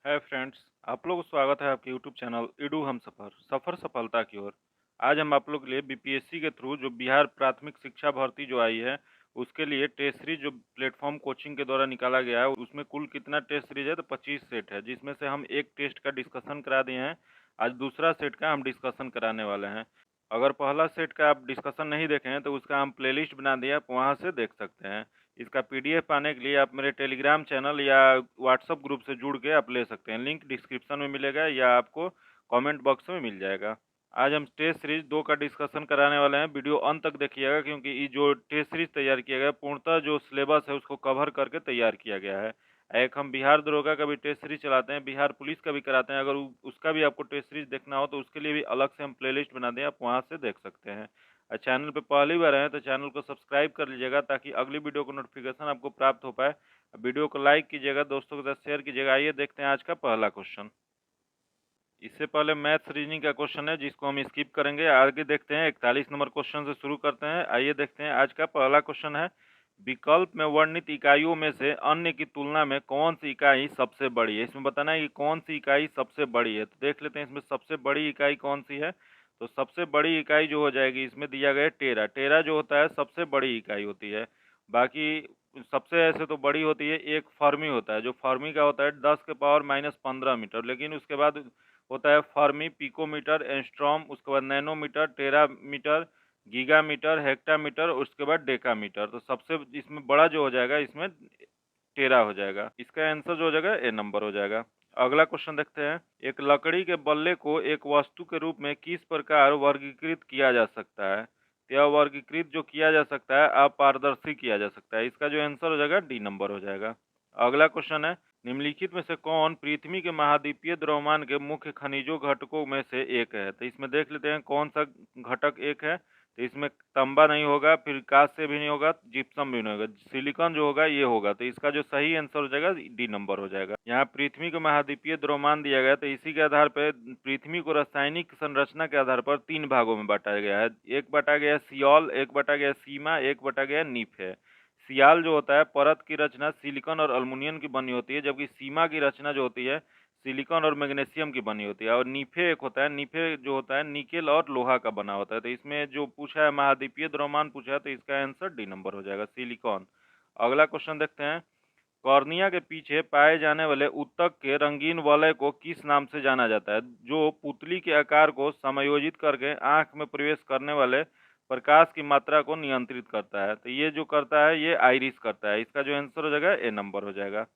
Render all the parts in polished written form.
Hi friends. आप लोगों को स्वागत है आपके यूट्यूब चैनल इडू हम सफ़र सफलता की ओर। आज हम आप लोग के लिए बीपीएससी के थ्रू जो बिहार प्राथमिक शिक्षा भर्ती जो आई है उसके लिए टेस्ट सीरीज जो प्लेटफॉर्म कोचिंग के द्वारा निकाला गया है उसमें कुल कितना टेस्ट सीरीज है तो 25 सेट है, जिसमें से हम एक टेस्ट का डिस्कशन करा दिए हैं। आज दूसरा सेट का हम डिस्कशन कराने वाले हैं। अगर पहला सेट का आप डिस्कशन नहीं देखे हैं तो उसका हम प्लेलिस्ट बना दिया, आप वहाँ से देख सकते हैं। इसका पीडीएफ पाने के लिए आप मेरे टेलीग्राम चैनल या व्हाट्सएप ग्रुप से जुड़ के आप ले सकते हैं। लिंक डिस्क्रिप्शन में मिलेगा या आपको कमेंट बॉक्स में मिल जाएगा। आज हम टेस्ट सीरीज 2 का डिस्कशन कराने वाले हैं। वीडियो अंत तक देखिएगा क्योंकि ये जो टेस्ट सीरीज तैयार किया गया है पूर्णतः जो सिलेबस है उसको कवर करके तैयार किया गया है। एक हम बिहार दरोगा का भी टेस्ट सीरीज चलाते हैं, बिहार पुलिस का भी कराते हैं। अगर उसका भी आपको टेस्ट सीरीज देखना हो तो उसके लिए भी अलग से हम प्लेलिस्ट बना दें, आप वहाँ से देख सकते हैं। चैनल पे पहली बार आए तो चैनल को सब्सक्राइब कर लीजिएगा ताकि अगली वीडियो को नोटिफिकेशन आपको प्राप्त हो पाए। वीडियो को लाइक कीजिएगा, दोस्तों के साथ शेयर कीजिएगा। आइए देखते हैं आज का पहला क्वेश्चन। इससे पहले मैथ्स रीजनिंग का क्वेश्चन है जिसको हम स्किप करेंगे। आगे देखते हैं 41 नंबर क्वेश्चन से शुरू करते हैं। आइए देखते हैं आज का पहला क्वेश्चन है, विकल्प में वर्णित इकाइयों में से अन्य की तुलना में कौन सी इकाई सबसे बड़ी है। इसमें बताना है कि कौन सी इकाई सबसे बड़ी है। तो देख लेते हैं इसमें सबसे बड़ी इकाई कौन सी है। तो सबसे बड़ी इकाई जो हो जाएगी इसमें दिया गया है टेरा। टेरा जो होता है सबसे बड़ी इकाई होती है। बाकी सबसे ऐसे तो बड़ी होती है एक फर्मी होता है, जो फर्मी का होता है 10⁻⁻15 मीटर। लेकिन उसके बाद होता है फर्मी, पिकोमीटर, एंस्ट्रॉम, उसके बाद नैनोमीटर, टेरामीटर, गीगामीटर, हेक्टामीटर, उसके बाद डेकामीटर। तो सबसे इसमें बड़ा जो हो जाएगा इसमें टेरा हो जाएगा। इसका आंसर जो हो जाएगा ए नंबर हो जाएगा। अगला क्वेश्चन देखते हैं, एक लकड़ी के बल्ले को एक वस्तु के रूप में किस प्रकार वर्गीकृत किया जा सकता है। यह वर्गीकृत जो किया जा सकता है अपारदर्शी किया जा सकता है। इसका जो आंसर हो जाएगा डी नंबर हो जाएगा। अगला क्वेश्चन है, निम्नलिखित में से कौन पृथ्वी के महाद्वीपीय द्रव्यमान के मुख्य खनिजों घटकों में से एक है। तो इसमें देख लेते हैं कौन सा घटक एक है। तो इसमें तांबा नहीं होगा, फिर कांस्य भी नहीं होगा, जिप्सम भी नहीं होगा, सिलिकॉन जो होगा ये होगा। तो इसका जो सही आंसर हो जाएगा डी नंबर हो जाएगा। यहाँ पृथ्वी को महाद्वीपीय द्रव्यमान दिया गया तो इसी के आधार पर पृथ्वी को रासायनिक संरचना के आधार पर 3 भागों में बांटा गया है। एक बांटा गया सियोल, एक बांटा गया सीमा, एक बांटा गया नीफ है। सियाल जो होता है परत की रचना सिलिकॉन और अल्मुनियम की बनी होती है, जबकि सीमा की रचना जो होती है सिलिकॉन और मैग्नीशियम की बनी होती है। और नीफे एक होता है, नीफे जो होता है निकेल और लोहा का बना होता है। तो इसमें जो पूछा है महाद्वीपीय द्रव्यमान पूछा है तो इसका आंसर डी नंबर हो जाएगा, सिलिकॉन। अगला क्वेश्चन देखते हैं, कॉर्निया के पीछे पाए जाने वाले ऊतक के रंगीन वलय को किस नाम से जाना जाता है, जो पुतली के आकार को समायोजित करके आंख में प्रवेश करने वाले प्रकाश की मात्रा को नियंत्रित करता है। तो ये जो करता है ये आइरिस करता है। इसका जो आंसर हो जाएगा ए नंबर हो जाएगा।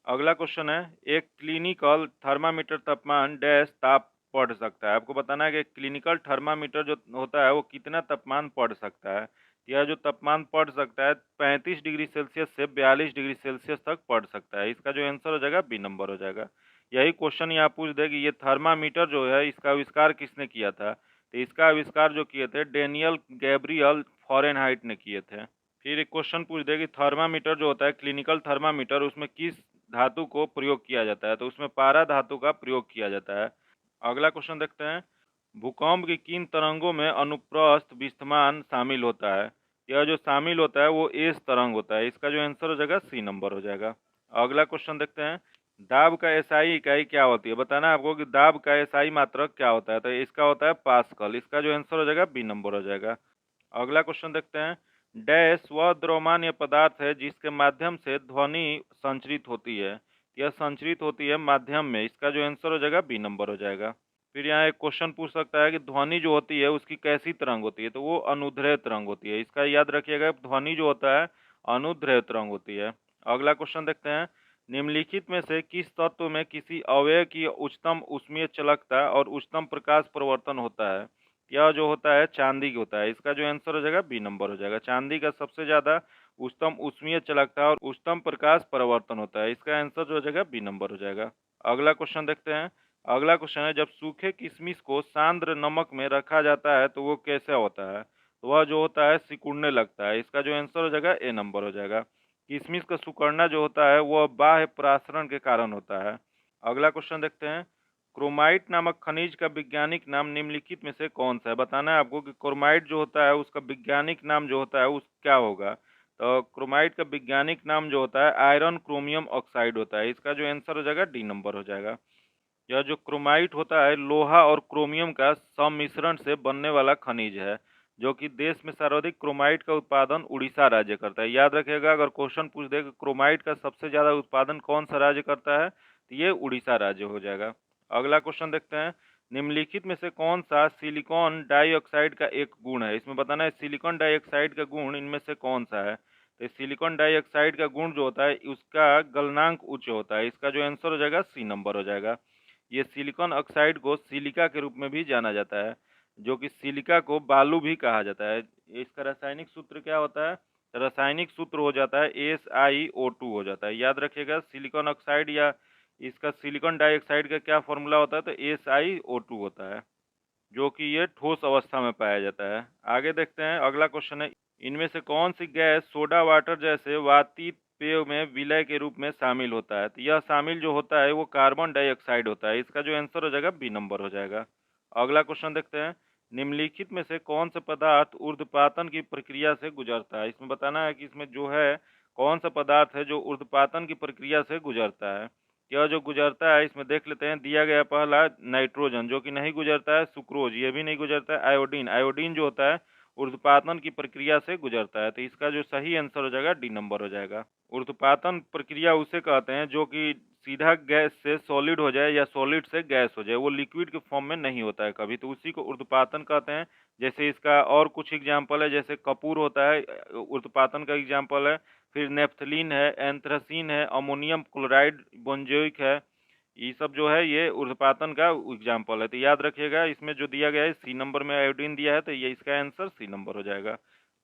अगला क्वेश्चन है, एक क्लिनिकल थर्मामीटर तापमान डैश ताप पढ़ सकता है। आपको बताना है कि क्लिनिकल थर्मामीटर जो होता है वो कितना तापमान पढ़ सकता है। यह जो तापमान पढ़ सकता है 35 डिग्री सेल्सियस से 42 डिग्री सेल्सियस तक पढ़ सकता है। इसका जो आंसर हो जाएगा बी नंबर हो जाएगा। यही क्वेश्चन यहाँ पूछ दे कि ये थर्मामीटर जो है इसका आविष्कार किसने किया था। तो इसका आविष्कार जो किए थे डेनियल गैब्रियल फॉरेनहाइट ने किए थे। फिर एक क्वेश्चन पूछ दे कि थर्मामीटर जो होता है क्लिनिकल थर्मामीटर उसमें किस धातु को प्रयोग किया जाता है। तो उसमें पारा धातु का प्रयोग किया जाता है। अगला क्वेश्चन देखते हैं, भूकंप की किन तरंगों में अनुप्रस्थ विस्थमान शामिल होता है। यह जो शामिल होता है वो एस तरंग होता है। इसका जो आंसर हो जाएगा सी नंबर हो जाएगा। अगला क्वेश्चन देखते हैं, दाब का एसआई इकाई क्या होती है। बताना है आपको कि दाब का एसआई मात्रक क्या होता है। तो इसका होता है पास्कल। इसका जो आंसर हो जाएगा बी नंबर हो जाएगा। अगला क्वेश्चन देखते हैं, डैश वह द्रव्यमान या पदार्थ है जिसके माध्यम से ध्वनि संचरित होती है। यह संचरित होती है माध्यम में। इसका जो आंसर हो जाएगा बी नंबर हो जाएगा। फिर यहाँ एक क्वेश्चन पूछ सकता है कि ध्वनि जो होती है उसकी कैसी तरंग होती है। तो वो अनुदैर्ध्य तरंग होती है। इसका याद रखिएगा, ध्वनि जो होता है अनुदैर्ध्य तरंग होती है। अगला क्वेश्चन देखते हैं, निम्नलिखित में से किस तत्व में किसी अवयव की उच्चतम ऊष्मीय चालकता और उच्चतम प्रकाश परिवर्तन होता है। यह जो होता है चांदी की होता है। इसका जो आंसर हो जाएगा बी नंबर हो जाएगा। चांदी का सबसे ज्यादा उच्चतम ऊष्मीय चालकता और उच्चतम प्रकाश परिवर्तन होता है। इसका आंसर जो हो जाएगा बी नंबर हो जाएगा। अगला क्वेश्चन देखते हैं, अगला क्वेश्चन है, जब सूखे किशमिश को सांद्र नमक में रखा जाता है तो वो कैसा होता है। तो वह जो होता है सिकुड़ने लगता है। इसका जो आंसर हो जाएगा ए नंबर हो जाएगा। किशमिश का सिकुड़ना जो होता है वह बाह्य परासरण के कारण होता है। अगला क्वेश्चन देखते हैं, क्रोमाइट नामक खनिज का वैज्ञानिक नाम निम्नलिखित में से कौन सा है। बताना है आपको कि क्रोमाइट जो होता है उसका वैज्ञानिक नाम जो होता है उस क्या होगा। तो क्रोमाइट का वैज्ञानिक नाम जो होता है आयरन क्रोमियम ऑक्साइड होता है। इसका जो आंसर हो जाएगा डी नंबर हो जाएगा। यह जो क्रोमाइट होता है लोहा और क्रोमियम का सम्मिश्रण से बनने वाला खनिज है, जो कि देश में सर्वाधिक क्रोमाइट का उत्पादन उड़ीसा राज्य करता है। याद रखिएगा, अगर क्वेश्चन पूछ दे कि क्रोमाइट का सबसे ज़्यादा उत्पादन कौन सा राज्य करता है, तो ये उड़ीसा राज्य हो जाएगा। अगला क्वेश्चन देखते हैं, निम्नलिखित में से कौन सा सिलिकॉन डाइऑक्साइड का एक गुण है। इसमें बताना है सिलिकॉन डाइऑक्साइड का गुण इनमें से कौन सा है। तो सिलिकॉन डाइऑक्साइड का गुण जो होता है उसका गलनांक उच्च होता है। इसका जो आंसर हो जाएगा सी नंबर हो जाएगा। ये सिलिकॉन ऑक्साइड को सिलिका के रूप में भी जाना जाता है, जो कि सिलिका को बालू भी कहा जाता है। इसका रासायनिक सूत्र क्या होता है, रासायनिक सूत्र हो जाता है SiO2 हो जाता है। याद रखिएगा, सिलिकॉन ऑक्साइड या इसका सिलिकॉन डाइऑक्साइड का क्या फॉर्मूला होता है, तो SiO2 होता है, जो कि ये ठोस अवस्था में पाया जाता है। आगे देखते हैं, अगला क्वेश्चन है, इनमें से कौन सी गैस सोडा वाटर जैसे वातित पेय में विलय के रूप में शामिल होता है। तो यह शामिल जो होता है वो कार्बन डाइऑक्साइड होता है। इसका जो आंसर हो जाएगा बी नंबर हो जाएगा। अगला क्वेश्चन देखते हैं, निम्नलिखित में से कौन सा पदार्थ ऊर्ध्वपातन की प्रक्रिया से गुजरता है। इसमें बताना है कि इसमें जो है कौन सा पदार्थ है जो ऊर्ध्वपातन की प्रक्रिया से गुजरता है। यह जो गुजरता है इसमें देख लेते हैं, दिया गया पहला नाइट्रोजन, जो कि नहीं गुजरता है, सुक्रोज ये भी नहीं गुजरता है, आयोडीन, आयोडीन जो होता है ऊर्ध्वपातन की प्रक्रिया से गुजरता है। तो इसका जो सही आंसर हो जाएगा डी नंबर हो जाएगा। ऊर्ध्वपातन प्रक्रिया उसे कहते हैं जो कि सीधा गैस से सॉलिड हो जाए या सॉलिड से गैस हो जाए, वो लिक्विड के फॉर्म में नहीं होता है कभी, तो उसी को ऊर्ध्वपातन कहते हैं। जैसे इसका और कुछ एग्जाम्पल है, जैसे कपूर होता है ऊर्ध्वपातन का एग्जाम्पल है, फिर नेफ्थलीन है, एंथ्रासीन है, अमोनियम क्लोराइड, बोंजोइक है, ये सब जो है ये ऊर्ध्वपातन का एग्जाम्पल है। तो याद रखिएगा, इसमें जो दिया गया है सी नंबर में आयोडीन दिया है, तो ये इसका आंसर सी नंबर हो जाएगा।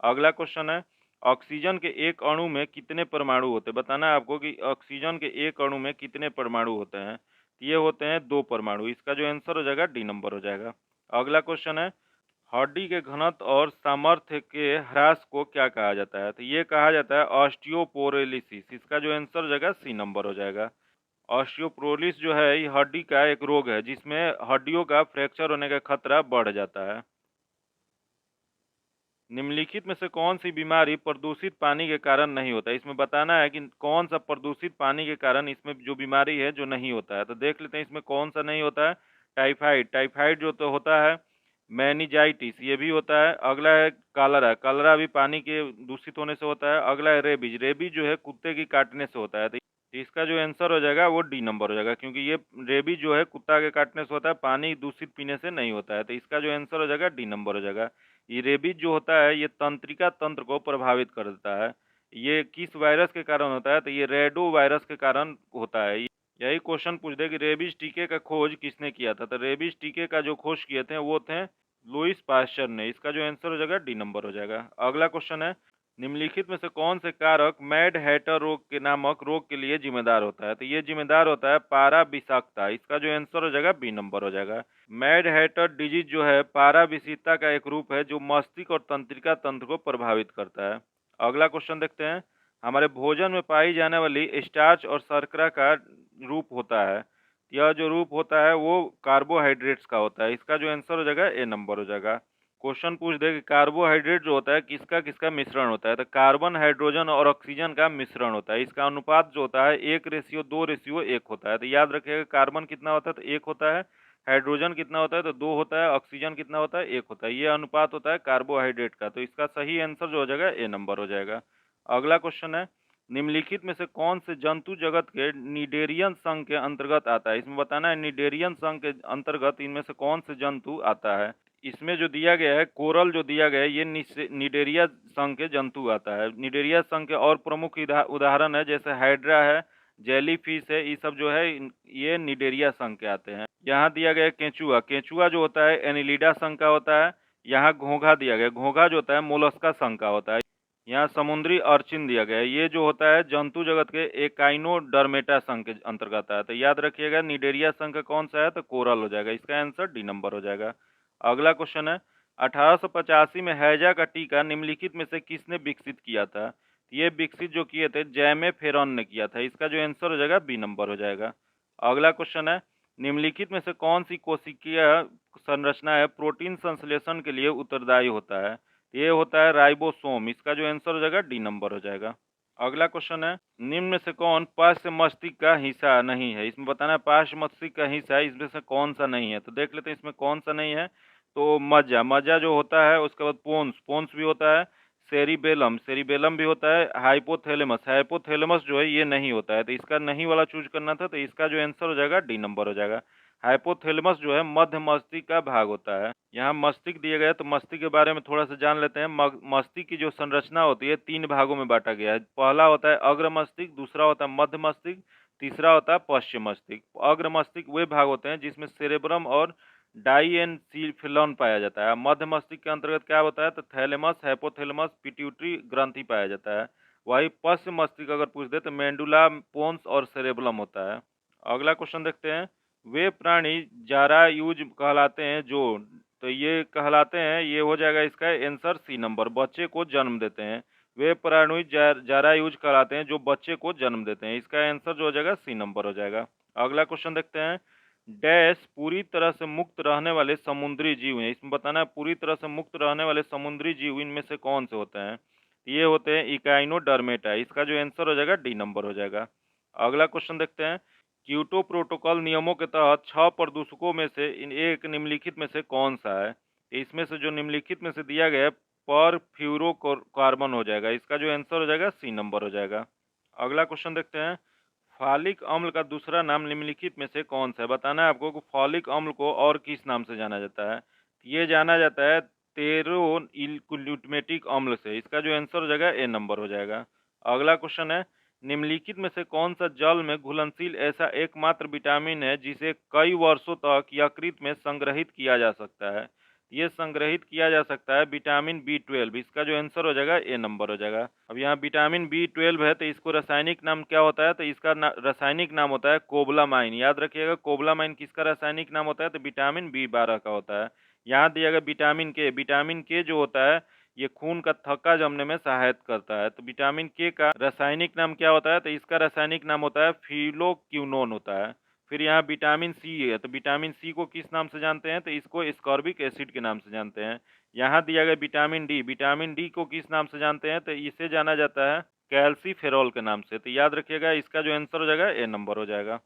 अगला क्वेश्चन है, ऑक्सीजन के एक अणु में कितने परमाणु होते हैं। बताना है आपको कि ऑक्सीजन के एक अणु में कितने परमाणु होते हैं। तो ये होते हैं 2 परमाणु। इसका जो आंसर हो जाएगा डी नंबर हो जाएगा। अगला क्वेश्चन है, हड्डी के घनत्व और सामर्थ्य के ह्रास को क्या कहा जाता है। तो ये कहा जाता है ऑस्टियोपोरोलिसिस। इसका जो आंसर हो जाएगा सी नंबर हो जाएगा। ऑस्टियोपोरोलिस जो है ये हड्डी का एक रोग है जिसमें हड्डियों का फ्रैक्चर होने का खतरा बढ़ जाता है। निम्नलिखित में से कौन सी बीमारी प्रदूषित पानी के कारण नहीं होता है। इसमें बताना है कि कौन सा प्रदूषित पानी के कारण इसमें जो बीमारी है जो नहीं होता है। तो देख लेते हैं इसमें कौन सा नहीं होता है। टाइफाइड, टाइफाइड जो तो होता है, मेनिजाइटिस ये भी होता है। अगला है कलरा, कलरा भी पानी के दूषित होने से होता है। अगला है रेबीज, रेबीज जो है कुत्ते की काटने से होता है। तो इसका जो आंसर हो जाएगा वो डी नंबर हो जाएगा, क्योंकि ये रेबीज जो है कुत्ता के काटने से होता है, पानी दूषित पीने से नहीं होता है। तो इसका जो आंसर हो जाएगा डी नंबर हो जाएगा। ये रेबीज जो होता है ये तंत्रिका तंत्र को प्रभावित कर देता है। ये किस वायरस के कारण होता है, तो ये रेडो वायरस के कारण होता है। यही क्वेश्चन पूछ दे कि रेबीज टीके का खोज किसने किया था। तो रेबीज टीके का जो खोज किए थे वो थे लुईस पास्चर ने। इसका जो आंसर हो जाएगा डी नंबर हो जाएगा। अगला क्वेश्चन है, निम्नलिखित में से कौन से कारक मैड हैटर रोग के नामक रोग के लिए जिम्मेदार होता है। तो ये जिम्मेदार होता है पारा विषाक्तता। इसका जो आंसर हो जाएगा बी नंबर हो जाएगा। मैड हैटर डिजीज जो है पारा विषाक्तता का एक रूप है जो मस्तिष्क और तंत्रिका तंत्र को प्रभावित करता है। अगला क्वेश्चन देखते हैं, हमारे भोजन में पाई जाने वाली स्टार्च और शर्करा का रूप होता है। यह जो रूप होता है वो कार्बोहाइड्रेट्स का होता है। इसका जो आंसर हो जाएगा ए नंबर हो जाएगा। क्वेश्चन पूछ दे कि कार्बोहाइड्रेट जो होता है किसका किसका मिश्रण होता है। तो कार्बन, हाइड्रोजन और ऑक्सीजन का मिश्रण होता है। इसका अनुपात जो होता है 1:2:1 होता है। तो याद रखिएगा, कार्बन कितना होता है तो 1 होता है, हाइड्रोजन कितना होता है तो 2 होता है, ऑक्सीजन कितना होता है 1 होता है। ये अनुपात होता है कार्बोहाइड्रेट का। तो इसका सही आंसर जो हो जाएगा ए नंबर हो जाएगा। अगला क्वेश्चन है, निम्नलिखित में से कौन से जंतु जगत के निडेरियन संघ के अंतर्गत आता है। इसमें बताना है निडेरियन संघ के अंतर्गत इनमें से कौन से जंतु आता है। इसमें जो दिया गया है कोरल जो दिया गया है ये निडेरिया संघ के जंतु आता है। निडेरिया संघ के और प्रमुख उदाहरण है जैसे हाइड्रा है, जेलीफिश है, ये सब जो है ये निडेरिया संघ के आते हैं। यहाँ दिया गया केंचुआ, केंचुआ जो होता है एनिलिडा संघ का होता है। यहाँ घोंघा दिया गया, घोंघा जो होता है मोलस्का संघ का होता है। यहाँ समुद्री अर्चिन दिया गया है, ये जो होता है जंतु जगत के एकाइनोडर्मेटा संघ के अंतर्गत है। तो याद रखिएगा निडेरिया संघ का कौन सा है तो कोरल हो जाएगा। इसका आंसर डी नंबर हो जाएगा। अगला क्वेश्चन है, 1885 में हैजा का टीका निम्नलिखित में से किसने विकसित किया था। ये विकसित जो किए थे जैमे फेरॉन ने किया था। इसका जो आंसर हो जाएगा बी नंबर हो जाएगा। अगला क्वेश्चन है, निम्नलिखित में से कौन सी कोशिकीय संरचना है प्रोटीन संश्लेषण के लिए उत्तरदायी होता है। ये होता है राइबोसोम। इसका जो आंसर हो जाएगा डी नंबर हो जाएगा। अगला क्वेश्चन है, निम्न में से कौन पार्श्व मस्तिष्क का हिस्सा नहीं है? इसमें बताना है पार्श्व मस्तिष्क का हिस्सा है, इसमें से कौन सा नहीं है। तो देख लेते हैं इसमें कौन सा नहीं है। तो मज्जा, मज्जा जो होता है, उसके बाद पोन्स, पोन्स भी होता है, सेरिबेलम, सेरिबेलम भी होता है, हाइपोथैलेमस, हाइपोथैलेमस जो है ये नहीं होता है। तो इसका नहीं वाला चूज करना था, तो इसका जो आंसर हो जाएगा डी नंबर हो जाएगा। हाइपोथैलेमस जो है मध्य मस्तिष्क का भाग होता है। यहाँ मस्तिष्क दिए गए हैं, तो मस्तिष्क के बारे में थोड़ा सा जान लेते हैं। मस्तिष्क की जो संरचना होती है 3 भागों में बांटा गया है। पहला होता है अग्र मस्तिष्क, दूसरा होता है मध्य मस्तिष्क, तीसरा होता है पश्चिम मस्तिष्क। अग्र मस्तिष्क वे भाग होते हैं जिसमें सेरेब्रम और डाइएनसीफेलॉन पाया जाता है। मध्य मस्तिष्क के अंतर्गत क्या होता है? तो थैलेमस, हाइपोथैलेमस, पिट्यूटरी ग्रंथि पाया जाता है। वही पश्चिम मस्तिष्क अगर पूछ दे तो मेंडुला, पोन्स और सेरेबलम होता है। अगला क्वेश्चन देखते हैं, वे प्राणी जारायुज कहलाते हैं जो, तो ये कहलाते हैं, ये हो जाएगा इसका आंसर सी नंबर, बच्चे को जन्म देते हैं। वे प्राणी जारायुज कहलाते हैं जो बच्चे को जन्म देते हैं। इसका आंसर जो हो जाएगा सी नंबर हो जाएगा। अगला क्वेश्चन देखते हैं, डैश पूरी तरह से मुक्त रहने वाले समुद्री जीव हैं। इसमें बताना है पूरी तरह से मुक्त रहने वाले समुद्री जीव इनमें से कौन से होते हैं? ये होते हैं इकाइनोडर्मेटा। इसका जो आंसर हो जाएगा डी नंबर हो जाएगा। अगला क्वेश्चन देखते हैं, क्योटो प्रोटोकॉल नियमों के तहत 6 प्रदूषकों में से एक निम्नलिखित में से कौन सा है? इसमें से जो निम्नलिखित में से दिया गया है परफ्यूरोकार्बन हो जाएगा। इसका जो आंसर हो जाएगा सी नंबर हो जाएगा। अगला क्वेश्चन देखते हैं, फॉलिक अम्ल का दूसरा नाम निम्नलिखित में से कौन सा है? बताना है आपको कि फॉलिक अम्ल को और किस नाम से जाना जाता है। ये जाना जाता है टेरोइल्कुलुटमेटिक अम्ल से। इसका जो आंसर हो जाएगा ए नंबर हो जाएगा। अगला क्वेश्चन है, निम्नलिखित में से कौन सा जल में घुलनशील ऐसा एकमात्र विटामिन है जिसे कई वर्षों तक यकृत में संग्रहित किया जा सकता है? ये संग्रहित किया जा सकता है विटामिन B12। इसका जो आंसर हो जाएगा ए नंबर हो जाएगा। अब यहाँ विटामिन B12 है, तो इसको रासायनिक नाम क्या होता है? तो इसका रासायनिक नाम होता है कोबलामाइन। याद रखिएगा, कोबलामाइन किसका रासायनिक नाम होता है? तो विटामिन B12 का होता है। यहाँ दिया गया विटामिन के, विटामिन के जो होता है ये खून का थक्का जमने में सहायता करता है। तो विटामिन के का रासायनिक नाम क्या होता है? तो इसका रासायनिक नाम होता है फिलोक्विनोन होता है। फिर यहाँ विटामिन सी है, तो विटामिन सी को किस नाम से जानते हैं? तो इसको एस्कॉर्बिक एसिड के नाम से जानते हैं। यहाँ दिया गया विटामिन डी, विटामिन डी को किस नाम से जानते हैं? तो इसे जाना जाता है कैल्सीफेरॉल के नाम से। तो याद रखिएगा, इसका जो आंसर हो जाएगा ए नंबर हो जाएगा।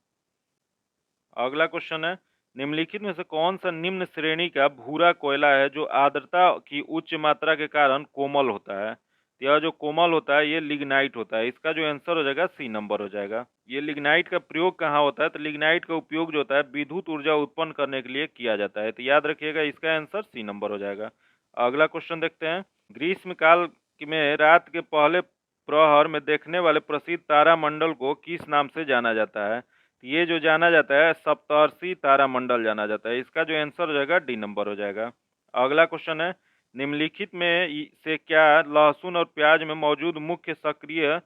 अगला क्वेश्चन है, निम्नलिखित में से कौन सा निम्न श्रेणी का भूरा कोयला है जो आर्द्रता की उच्च मात्रा के कारण कोमल होता है? तो यह जो कोमल होता है ये लिग्नाइट होता है। इसका जो आंसर हो जाएगा सी नंबर हो जाएगा। ये लिग्नाइट का प्रयोग कहाँ होता है? तो लिग्नाइट का उपयोग जो होता है विद्युत ऊर्जा उत्पन्न करने के लिए किया जाता है। तो याद रखिएगा, इसका आंसर सी नंबर हो जाएगा। अगला क्वेश्चन देखते हैं, ग्रीष्मकाल में रात के पहले प्रहर में देखने वाले प्रसिद्ध तारामंडल को किस नाम से जाना जाता है? ये जो जाना जाता है सप्तर्षि तारामंडल जाना जाता है। इसका जो आंसर हो जाएगा डी नंबर हो जाएगा। अगला क्वेश्चन है, निम्नलिखित में से क्या लहसुन और प्याज में मौजूद मुख्य सक्रिय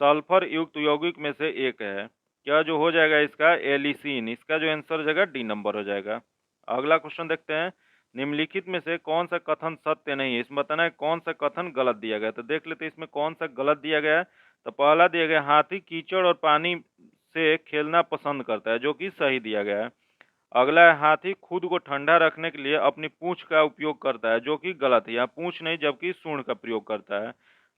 सल्फर युक्त यौगिक में से एक है? क्या जो हो जाएगा इसका एलिसीन। इसका जो आंसर हो जाएगा डी नंबर हो जाएगा। अगला क्वेश्चन देखते हैं, निम्नलिखित में से कौन सा कथन सत्य नहीं है? इसमें बताना है कौन सा कथन गलत दिया गया है। तो देख लेते हैं इसमें कौन सा गलत दिया गया है। तो पहला दिया गया, हाथी कीचड़ और पानी से खेलना पसंद करता है, जो कि सही दिया गया है। अगला है, हाथी खुद को ठंडा रखने के लिए अपनी पूंछ का उपयोग करता है, जो कि गलत है। यहाँ पूंछ नहीं जबकि सूंड का प्रयोग करता है।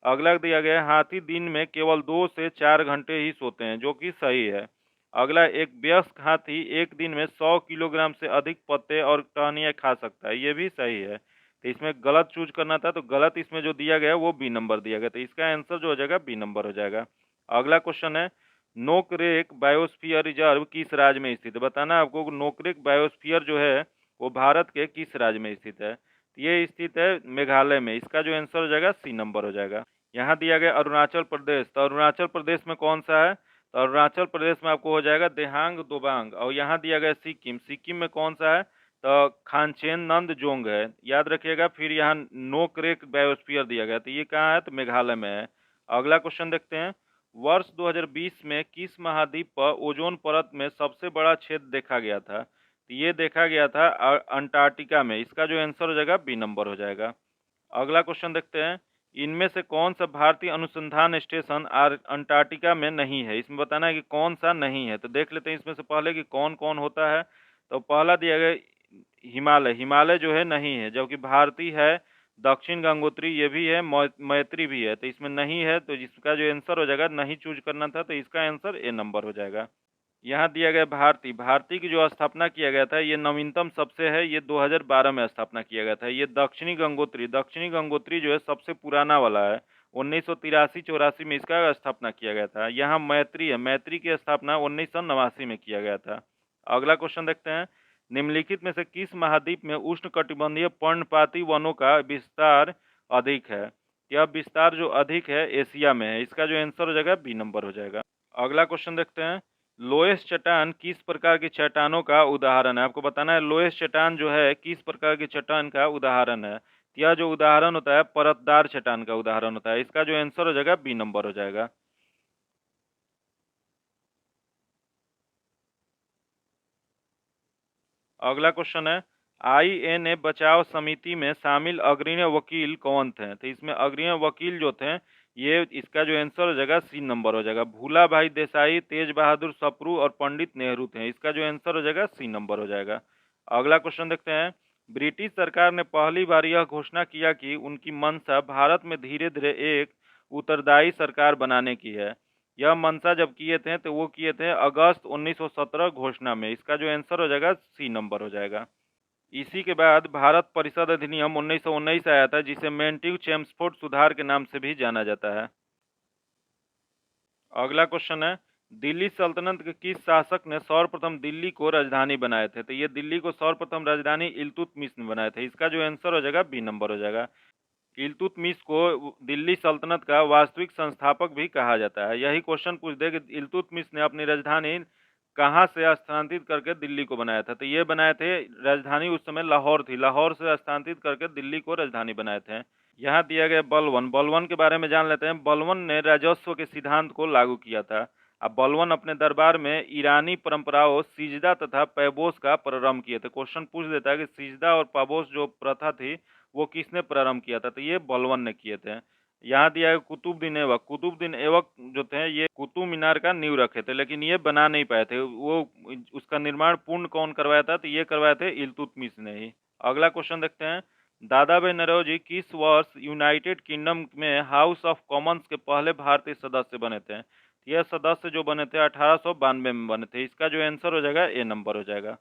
अगला दिया गया है, हाथी दिन में केवल 2 से 4 घंटे ही सोते हैं, जो कि सही है। अगला, एक वयस्क हाथी एक दिन में 100 किलोग्राम से अधिक पत्ते और टहनियाँ खा सकता है, ये भी सही है। तो इसमें गलत चूज करना था, तो गलत इसमें जो दिया गया है वो बी नंबर दिया गया, तो इसका आंसर जो हो जाएगा बी नंबर हो जाएगा। अगला क्वेश्चन है, नोकरेक बायोस्फीयर रिजर्व किस राज्य में स्थित है? बताना आपको नोकरेक बायोस्फीयर जो है वो भारत के किस राज्य में स्थित है? तो ये स्थित है मेघालय में। इसका जो आंसर हो जाएगा सी नंबर हो जाएगा। यहाँ दिया गया अरुणाचल प्रदेश, तो अरुणाचल प्रदेश में कौन सा है? तो अरुणाचल प्रदेश में आपको हो जाएगा देहांग दोबांग। और यहाँ दिया गया सिक्किम, सिक्किम में कौन सा है? तो खानचेन नंदजोंग है, याद रखिएगा। फिर यहाँ नोकरेक बायोस्फीयर दिया गया, तो ये कहाँ है? तो मेघालय में है। अगला क्वेश्चन देखते हैं, वर्ष 2020 में किस महाद्वीप पर ओजोन परत में सबसे बड़ा छेद देखा गया था? तो ये देखा गया था अंटार्कटिका में। इसका जो आंसर हो जाएगा बी नंबर हो जाएगा। अगला क्वेश्चन देखते हैं, इनमें से कौन सा भारतीय अनुसंधान स्टेशन अंटार्कटिका में नहीं है? इसमें बताना है कि कौन सा नहीं है। तो देख लेते हैं इसमें से पहले कि कौन कौन होता है। तो पहला दिया गया हिमालय, हिमालय जो है नहीं है, जबकि भारतीय है दक्षिण गंगोत्री ये भी है, मैत्री भी है, तो इसमें नहीं है, तो जिसका जो आंसर हो जाएगा, नहीं चूज करना था, तो इसका आंसर ए नंबर हो जाएगा। यहाँ दिया गया भारती। भारती की जो स्थापना किया गया था, ये नवीनतम सबसे है, ये 2012 में स्थापना किया गया था। ये दक्षिणी गंगोत्री जो है सबसे पुराना वाला है, 1983-84 में इसका स्थापना किया गया था। यहाँ मैत्री है, मैत्री की स्थापना 1989 में किया गया था। अगला क्वेश्चन देखते हैं, निम्नलिखित में से किस महाद्वीप में उष्णकटिबंधीय पर्णपाती वनों का विस्तार अधिक है? यह विस्तार जो अधिक है एशिया में है, इसका जो आंसर हो जाएगा बी नंबर हो जाएगा। अगला क्वेश्चन देखते हैं, लोएस चट्टान किस प्रकार की चट्टानों का उदाहरण है? आपको बताना है लोएस चट्टान जो है किस प्रकार की चट्टान का उदाहरण है। यह जो उदाहरण होता है परतदार चट्टान का उदाहरण होता है। इसका जो आंसर हो जाएगा बी नंबर हो जाएगा। अगला क्वेश्चन है, INA बचाव समिति में शामिल अग्रणी वकील कौन थे? तो इसमें अग्रणी वकील जो थे, ये इसका जो आंसर हो जाएगा सी नंबर हो जाएगा। भूला भाई देसाई, तेज बहादुर सप्रू और पंडित नेहरू थे। इसका जो आंसर हो जाएगा सी नंबर हो जाएगा। अगला क्वेश्चन देखते हैं, ब्रिटिश सरकार ने पहली बार यह घोषणा किया कि उनकी मंशा भारत में धीरे धीरे एक उत्तरदायी सरकार बनाने की है। यह मंशा जब किए थे तो वो किए थे अगस्त 1917 घोषणा में। इसका जो आंसर हो जाएगा सी नंबर हो जाएगा। इसी के बाद भारत परिषद अधिनियम 1919 आया था, जिसे मेंटिव चेम्सफोर्ड सुधार के नाम से भी जाना जाता है। अगला क्वेश्चन है, दिल्ली सल्तनत के किस शासक ने सर्वप्रथम दिल्ली को राजधानी बनाए थे? तो ये दिल्ली को सर्वप्रथम राजधानी इल्तुतमिश ने बनाए थे। इसका जो आंसर हो जाएगा बी नंबर हो जाएगा। इल्तुतमिश को दिल्ली सल्तनत का वास्तविक संस्थापक भी कहा जाता है। यही क्वेश्चन पूछ दे कि इल्तुतमिश ने अपनी राजधानी कहाँ से स्थानांतरित करके दिल्ली को बनाया था? तो ये बनाए थे, राजधानी उस समय लाहौर थी, लाहौर से स्थानांतरित करके दिल्ली को राजधानी बनाए थे। यहाँ दिया गया बलवन। बलवन के बारे में जान लेते हैं। बलवन ने राजस्व के सिद्धांत को लागू किया था। अब बलवन अपने दरबार में ईरानी परंपराओं सिजदा तथा पैबोस का प्रारंभ किए थे। क्वेश्चन पूछ देता है कि सिजदा और पैबोस जो प्रथा थी वो किसने प्रारंभ किया था? तो ये बलवन ने किए थे। यहाँ दिया है कुतुबुद्दीन ऐबक। कुतुबुद्दीन ऐबक जो थे ये कुतुब मीनार का नींव रखे थे, लेकिन ये बना नहीं पाए थे। वो उसका निर्माण पूर्ण कौन करवाया था? तो ये करवाए थे इल्तुतमिश ने ही। अगला क्वेश्चन देखते हैं, दादा भाई नौरोजी किस वर्ष यूनाइटेड किंगडम में हाउस ऑफ कॉमन्स के पहले भारतीय सदस्य बने थे? यह सदस्य जो बने थे 1892 में बने थे। इसका जो आंसर हो जाएगा ए नंबर हो जाएगा।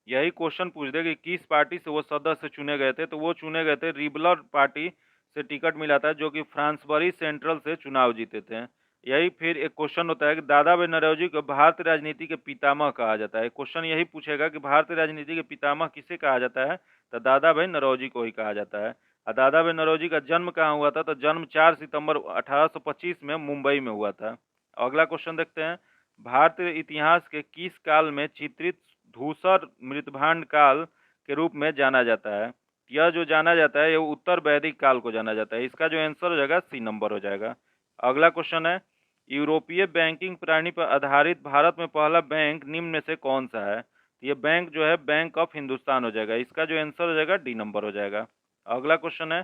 यही क्वेश्चन पूछ दे कि किस पार्टी से वो सदस्य चुने गए थे? तो वो चुने गए थे रिबलर पार्टी से टिकट मिला था, जो कि फ्रांसबरी सेंट्रल से चुनाव जीते थे। यही फिर एक क्वेश्चन होता है कि दादा भाई नौरोजी को भारतीय राजनीति के पितामह कहा जाता है। क्वेश्चन यही पूछेगा कि भारतीय राजनीति के पितामह किसे कहा जाता है? तो दादा भाई नौरोजी को ही कहा जाता है। और दादा भाई नौरोजी का जन्म कहाँ हुआ था? तो जन्म 4 सितंबर 1825 में मुंबई में हुआ था। अगला क्वेश्चन देखते हैं, भारतीय इतिहास के किस काल में चित्रित धूसर मृतभांड काल के रूप में जाना जाता है? यह जो जाना जाता है ये उत्तर वैदिक काल को जाना जाता है। इसका जो आंसर हो जाएगा सी नंबर हो जाएगा। अगला क्वेश्चन है, यूरोपीय बैंकिंग प्रणाली पर आधारित भारत में पहला बैंक निम्न में से कौन सा है? ये बैंक जो है बैंक ऑफ हिंदुस्तान हो जाएगा। इसका जो आंसर हो जाएगा डी नंबर हो जाएगा। अगला क्वेश्चन है,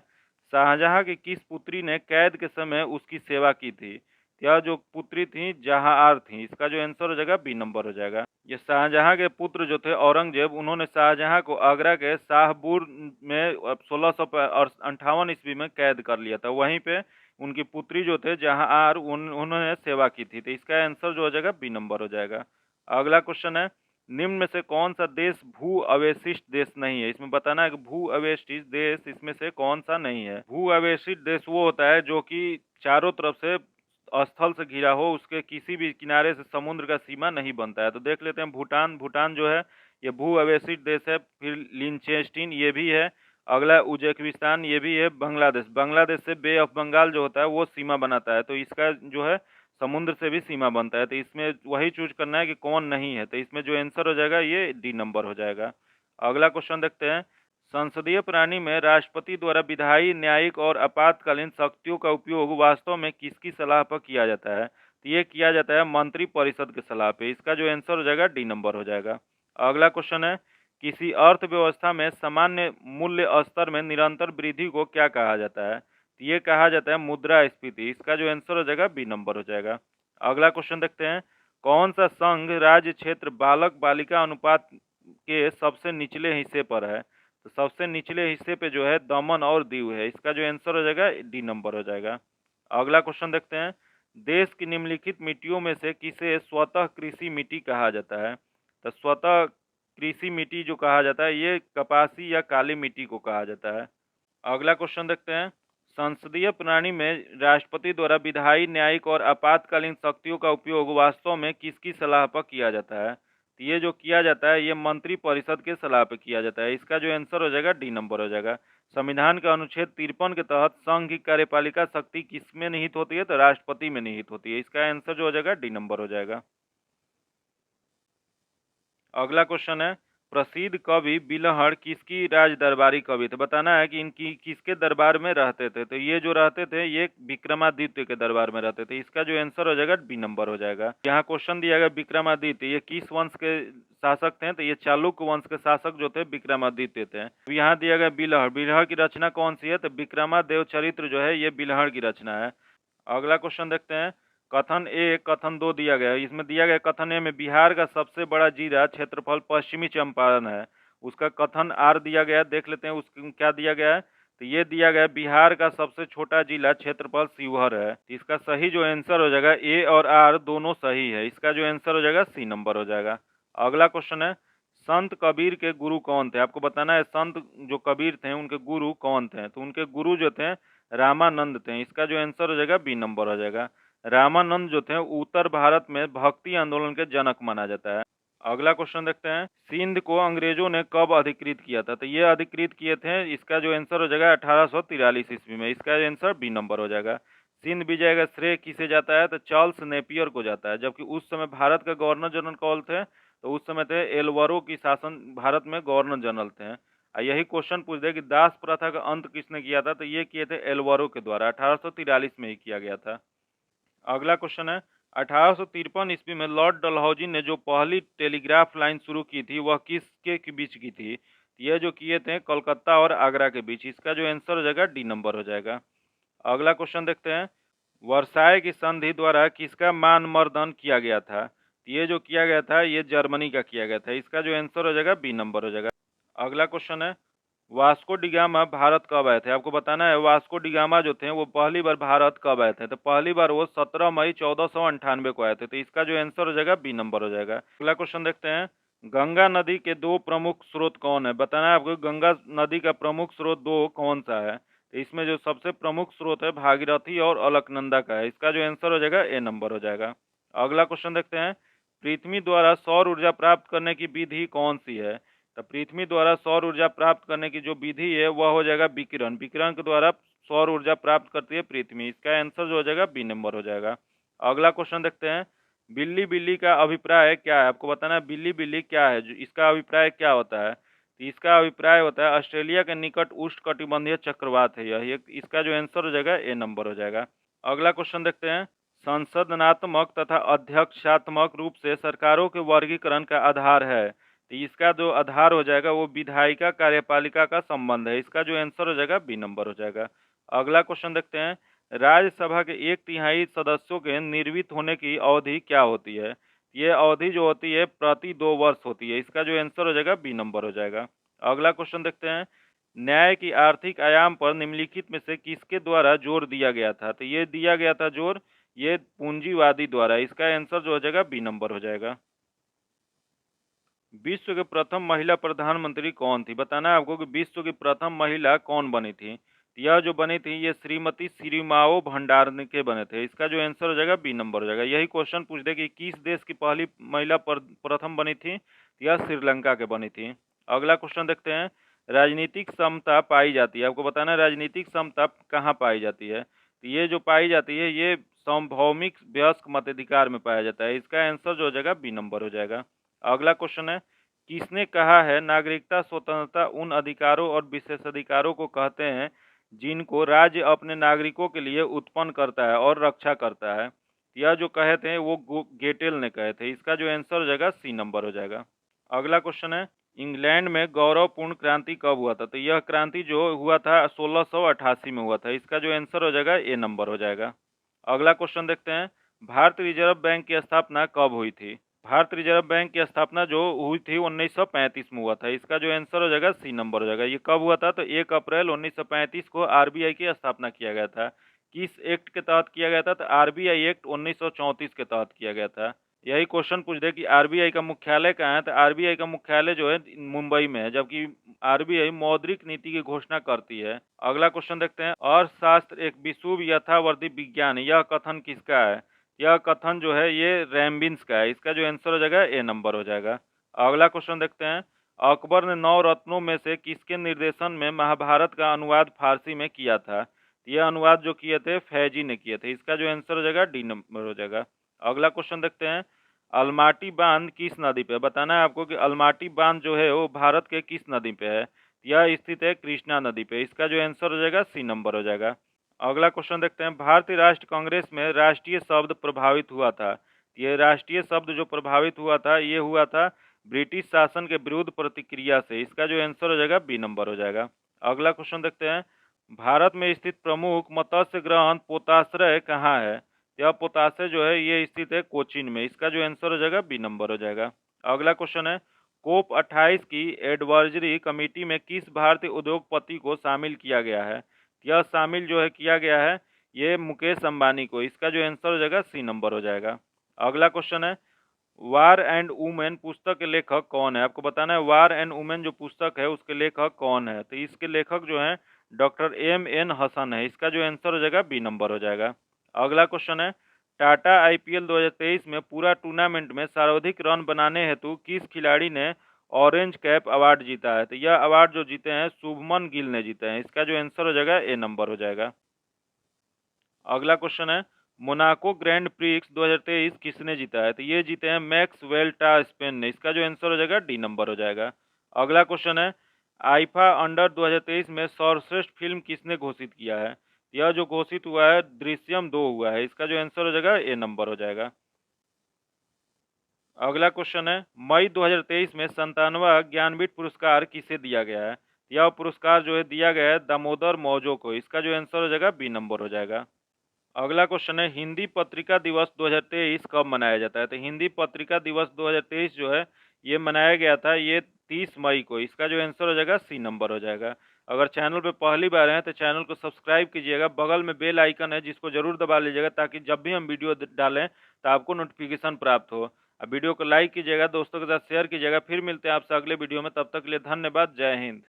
शाहजहां की किस पुत्री ने कैद के समय उसकी सेवा की थी? यह जो पुत्री थी जहांआर थी। इसका जो आंसर हो जाएगा बी नंबर हो जाएगा। ये शाहजहां के पुत्र जो थे औरंगजेब, उन्होंने शाहजहां को आगरा के शाहपुर में 1658 ईस्वी में कैद कर लिया था। वहीं पे उनकी पुत्री जो थे जहांआर उन्होंने सेवा की थी। तो इसका आंसर जो हो जाएगा बी नंबर हो जाएगा। अगला क्वेश्चन है, निम्न में से कौन सा देश भू अवशिष्ट देश नहीं है? इसमें बताना है कि भू अवशिष्ट देश इसमें से कौन सा नहीं है। भू अवशिष्ट देश वो होता है जो कि चारों तरफ से स्थल से घिरा हो, उसके किसी भी किनारे से समुद्र का सीमा नहीं बनता है। तो देख लेते हैं भूटान। भूटान जो है ये भू अवशिष्ट देश है। फिर लिंचेस्टीन ये भी है। अगला उज्बेकिस्तान ये भी है। बांग्लादेश, बांग्लादेश से बे ऑफ बंगाल जो होता है वो सीमा बनाता है। तो इसका जो है समुद्र से भी सीमा बनता है। तो इसमें वही चूज करना है कि कौन नहीं है। तो इसमें जो आंसर हो जाएगा ये डी नंबर हो जाएगा। अगला क्वेश्चन देखते हैं, संसदीय प्रणाली में राष्ट्रपति द्वारा विधायी, न्यायिक और आपातकालीन शक्तियों का उपयोग वास्तव में किसकी सलाह पर किया जाता है? तो ये किया जाता है मंत्री परिषद की सलाह पे। इसका जो आंसर हो जाएगा डी नंबर हो जाएगा। अगला क्वेश्चन है, किसी अर्थव्यवस्था में सामान्य मूल्य स्तर में निरंतर वृद्धि को क्या कहा जाता है? तो ये कहा जाता है मुद्रास्फीति। इसका जो आंसर हो जाएगा बी नंबर हो जाएगा। अगला क्वेश्चन देखते हैं, कौन सा संघ राज्य क्षेत्र बालक बालिका अनुपात के सबसे निचले हिस्से पर है? तो सबसे निचले हिस्से पे जो है दमन और दीव है, इसका जो आंसर हो जाएगा डी नंबर हो जाएगा। अगला क्वेश्चन देखते हैं, देश की निम्नलिखित मिट्टियों में से किसे स्वतः कृषि मिट्टी कहा जाता है? तो स्वतः कृषि मिट्टी जो कहा जाता है ये कपासी या काली मिट्टी को कहा जाता है। अगला क्वेश्चन देखते हैं, संसदीय प्रणाली में राष्ट्रपति द्वारा विधायी, न्यायिक और आपातकालीन शक्तियों का उपयोग वास्तव में किसकी सलाह पर किया जाता है? तो ये जो किया जाता है ये मंत्री परिषद के सलाह पर किया जाता है, इसका जो आंसर हो जाएगा डी नंबर हो जाएगा। संविधान के अनुच्छेद 53 के तहत संघ की कार्यपालिका शक्ति किसमें निहित होती है? तो राष्ट्रपति में निहित होती है, इसका आंसर जो हो जाएगा डी नंबर हो जाएगा। अगला क्वेश्चन है, प्रसिद्ध कवि बिलहड़ किसकी राज दरबारी कवि थे? बताना है कि इनकी किसके दरबार में रहते थे। तो ये जो रहते थे ये विक्रमादित्य के दरबार में रहते थे, इसका जो आंसर हो जाएगा बी नंबर हो जाएगा। यहाँ क्वेश्चन दिया गया विक्रमादित्य ये किस वंश के शासक थे? तो ये चालुक्य वंश के शासक जो थे विक्रमादित्य थे। तो यहाँ दिया गया बिलहड़, बिलहड़ की रचना कौन सी है? तो विक्रमादेव चरित्र जो है ये बिलहड़ की रचना है। अगला क्वेश्चन देखते हैं, कथन ए कथन दो दिया गया है, इसमें दिया गया कथन ए में बिहार का सबसे बड़ा जिला क्षेत्रफल पश्चिमी चंपारण है, उसका कथन आर दिया गया, देख लेते हैं उसको क्या दिया गया है। तो ये दिया गया बिहार का सबसे छोटा जिला क्षेत्रफल शिवहर है, इसका सही जो आंसर हो जाएगा ए और आर दोनों सही है, इसका जो आंसर हो जाएगा सी नंबर हो जाएगा। अगला क्वेश्चन है, संत कबीर के गुरु कौन थे? आपको बताना है संत जो कबीर थे उनके गुरु कौन थे। तो उनके गुरु जो थे रामानंद थे, इसका जो आंसर हो जाएगा बी नंबर हो जाएगा। रामानंद जो थे उत्तर भारत में भक्ति आंदोलन के जनक माना जाता है। अगला क्वेश्चन देखते हैं, सिंध को अंग्रेजों ने कब अधिकृत किया था? तो ये अधिकृत किए थे, इसका जो आंसर हो जाएगा 1843 ईस्वी में, इसका आंसर बी नंबर हो जाएगा। सिंध विजय का श्रेय किसे जाता है? तो चार्ल्स नेपियर को जाता है, जबकि उस समय भारत का गवर्नर जनरल कौन थे? तो उस समय थे एल्वारो की शासन भारत में गवर्नर जनरल थे। यही क्वेश्चन पूछ दे कि दास प्रथा का अंत किसने किया था? तो ये किए थे एल्वारो के द्वारा, 1843 में ही किया गया था। अगला क्वेश्चन है, 1853 ईस्वी में लॉर्ड डलहौजी ने जो पहली टेलीग्राफ लाइन शुरू की थी वह किसके के बीच की थी? यह जो किए थे कोलकाता और आगरा के बीच, इसका जो आंसर हो जाएगा डी नंबर हो जाएगा। अगला क्वेश्चन देखते हैं, वर्साय की संधि द्वारा किसका मान मर्दन किया गया था? ये जो किया गया था ये जर्मनी का किया गया था, इसका जो आंसर हो जाएगा बी नंबर हो जाएगा। अगला क्वेश्चन है, वास्को डिगामा भारत कब आए थे? आपको बताना है वास्को डिगामा जो थे वो पहली बार भारत कब आए थे? तो पहली बार वो 17 मई 1498 को आए थे, तो इसका जो आंसर हो जाएगा बी नंबर हो जाएगा। अगला क्वेश्चन देखते हैं, गंगा नदी के दो प्रमुख स्रोत कौन है? बताना है आपको गंगा नदी का प्रमुख स्रोत दो कौन सा है? तो इसमें जो सबसे प्रमुख स्रोत है भागीरथी और अलकनंदा का है, इसका जो आंसर हो जाएगा ए नंबर हो जाएगा। अगला क्वेश्चन देखते हैं, पृथ्वी द्वारा सौर ऊर्जा प्राप्त करने की विधि कौन सी है? तो पृथ्वी द्वारा सौर ऊर्जा प्राप्त करने की जो विधि है वह हो जाएगा विकिरण, विकिरण के द्वारा सौर ऊर्जा प्राप्त करती है पृथ्वी, इसका आंसर जो हो जाएगा बी नंबर हो जाएगा। अगला क्वेश्चन देखते हैं, बिल्ली बिल्ली का अभिप्राय क्या है? आपको बताना है बिल्ली बिल्ली क्या है, जो इसका अभिप्राय क्या होता है? तो इसका अभिप्राय होता है ऑस्ट्रेलिया के निकट उष्णकटिबंधीय चक्रवात है यह, इसका जो आंसर हो जाएगा ए नंबर हो जाएगा। अगला क्वेश्चन देखते हैं, संसदनात्मक तथा अध्यक्षात्मक रूप से सरकारों के वर्गीकरण का आधार है, तो इसका जो आधार हो जाएगा वो विधायिका कार्यपालिका का संबंध है, इसका जो आंसर हो जाएगा बी नंबर हो जाएगा। अगला क्वेश्चन देखते हैं, राज्यसभा के 1/3 सदस्यों के निर्वित होने की अवधि क्या होती है? ये अवधि जो होती है प्रति 2 वर्ष होती है, इसका जो आंसर हो जाएगा बी नंबर हो जाएगा। अगला क्वेश्चन देखते हैं, न्याय की आर्थिक आयाम पर निम्नलिखित में से किसके द्वारा जोर दिया गया था? तो ये दिया गया था जोर ये पूंजीवादी द्वारा, इसका आंसर जो हो जाएगा बी नंबर हो जाएगा। विश्व के प्रथम महिला प्रधानमंत्री कौन थी? बताना है आपको कि विश्व की प्रथम महिला कौन बनी थी। यह जो बनी थी ये श्रीमती सिरिमाओ भंडारकर बने थे, इसका जो आंसर हो जाएगा बी नंबर हो जाएगा। यही क्वेश्चन पूछ दे कि किस देश की पहली महिला प्रथम बनी थी? यह श्रीलंका के बनी थी। अगला क्वेश्चन देखते हैं, राजनीतिक समता पाई जाती है, आपको बताना है राजनीतिक समता कहाँ पाई जाती है? तो ये जो पाई जाती है ये सार्वभौमिक वयस्क मताधिकार में पाया जाता है, इसका आंसर जो हो जाएगा बी नंबर हो जाएगा। अगला क्वेश्चन है, किसने कहा है नागरिकता स्वतंत्रता उन अधिकारों और विशेषाधिकारों को कहते हैं जिनको राज्य अपने नागरिकों के लिए उत्पन्न करता है और रक्षा करता है? यह जो कहे थे वो गेटेल ने कहे थे, इसका जो आंसर हो जाएगा सी नंबर हो जाएगा। अगला क्वेश्चन है, इंग्लैंड में गौरवपूर्ण क्रांति कब हुआ था? तो यह क्रांति जो हुआ था 1688 में हुआ था, इसका जो आंसर हो जाएगा ए नंबर हो जाएगा। अगला क्वेश्चन देखते हैं, भारतीय रिजर्व बैंक की स्थापना कब हुई थी? भारतीय रिजर्व बैंक की स्थापना जो हुई थी 1935 में हुआ था। इसका जो आंसर हो जाएगा सी नंबर हो जाएगा। ये कब हुआ था? तो 1 अप्रैल 1935 को आरबीआई की स्थापना किया गया था। किस एक्ट के तहत किया गया था? तो आरबीआई एक्ट 1934 के तहत किया गया था। यही क्वेश्चन पूछ दे कि आरबीआई का मुख्यालय कहाँ है? तो आरबीआई का मुख्यालय जो है मुंबई में है, जबकि आरबीआई मौद्रिक नीति की घोषणा करती है। अगला क्वेश्चन देखते हैं। अर्थशास्त्र एक विषुव यथावर्ती विज्ञान, यह कथन किसका है? यह कथन जो है ये रैम्बिन्स का है। इसका जो आंसर हो जाएगा ए नंबर हो जाएगा। अगला क्वेश्चन देखते हैं। अकबर ने 9 रत्नों में से किसके निर्देशन में महाभारत का अनुवाद फारसी में किया था? यह अनुवाद जो किए थे फैजी ने किए थे। इसका जो आंसर हो जाएगा डी नंबर हो जाएगा। अगला क्वेश्चन देखते हैं। अलमाटी बांध किस नदी पे? बताना है आपको कि अलमाटी बांध जो है वो भारत के किस नदी पे है? यह स्थित है कृष्णा नदी पे। इसका जो आंसर हो जाएगा सी नंबर हो जाएगा। अगला क्वेश्चन देखते हैं। भारतीय राष्ट्र कांग्रेस में राष्ट्रीय शब्द प्रभावित हुआ था। ये राष्ट्रीय शब्द जो प्रभावित हुआ था ये हुआ था ब्रिटिश शासन के विरुद्ध प्रतिक्रिया से। इसका जो आंसर हो जाएगा बी नंबर हो जाएगा। अगला क्वेश्चन देखते हैं। भारत में स्थित प्रमुख मत्स्य ग्रहण पोताश्रय कहाँ है? यह पोताश्रय जो है ये स्थित है कोचीन में। इसका जो आंसर हो जाएगा बी नंबर हो जाएगा। अगला क्वेश्चन है। कोप 28 की एडवाइजरी कमेटी में किस भारतीय उद्योगपति को शामिल किया गया है? यह शामिल जो है किया गया है ये मुकेश अंबानी को। इसका जो आंसर हो जाएगा सी नंबर हो जाएगा। अगला क्वेश्चन है। वार एंड वुमेन पुस्तक के लेखक कौन है? आपको बताना है वार एंड वुमेन जो पुस्तक है उसके लेखक कौन है? तो इसके लेखक जो है डॉक्टर एम एन हसन है। इसका जो आंसर हो जाएगा बी नंबर हो जाएगा। अगला क्वेश्चन है। टाटा आईपीएल 2023 में पूरा टूर्नामेंट में सर्वाधिक रन बनाने हेतु किस खिलाड़ी ने ऑरेंज कैप अवार्ड जीता है? तो यह अवार्ड जो जीते हैं शुभमन गिल ने जीते हैं। इसका जो आंसर हो जाएगा ए नंबर हो जाएगा। अगला क्वेश्चन है। मोनाको ग्रैंड प्रिक्स 2023 किसने जीता है? तो ये जीते हैं मैक्स वेल्टा स्पेन ने। इसका जो आंसर हो जाएगा डी नंबर हो जाएगा। अगला क्वेश्चन है। आईफा अंडर 2023 में सर्वश्रेष्ठ फिल्म किसने घोषित किया है? यह जो घोषित हुआ है दृश्यम 2 हुआ है। इसका जो आंसर हो जाएगा ए नंबर हो जाएगा। अगला क्वेश्चन है। मई 2023 में 97वां ज्ञानपीठ पुरस्कार किसे दिया गया है? यह पुरस्कार जो है दिया गया है दामोदर मौजो को। इसका जो आंसर हो जाएगा बी नंबर हो जाएगा। अगला क्वेश्चन है। हिंदी पत्रिका दिवस 2023 कब मनाया जाता है? तो हिंदी पत्रिका दिवस 2023 जो है ये मनाया गया था ये 30 मई को। इसका जो आंसर हो जाएगा सी नंबर हो जाएगा। अगर चैनल पे पहली बार हैं तो चैनल को सब्सक्राइब कीजिएगा। बगल में बेल आइकन है जिसको जरूर दबा लीजिएगा ताकि जब भी हम वीडियो डालें तो आपको नोटिफिकेशन प्राप्त हो। अब वीडियो को लाइक कीजिएगा, दोस्तों के साथ शेयर कीजिएगा। फिर मिलते हैं आपसे अगले वीडियो में। तब तक के लिए धन्यवाद। जय हिंद।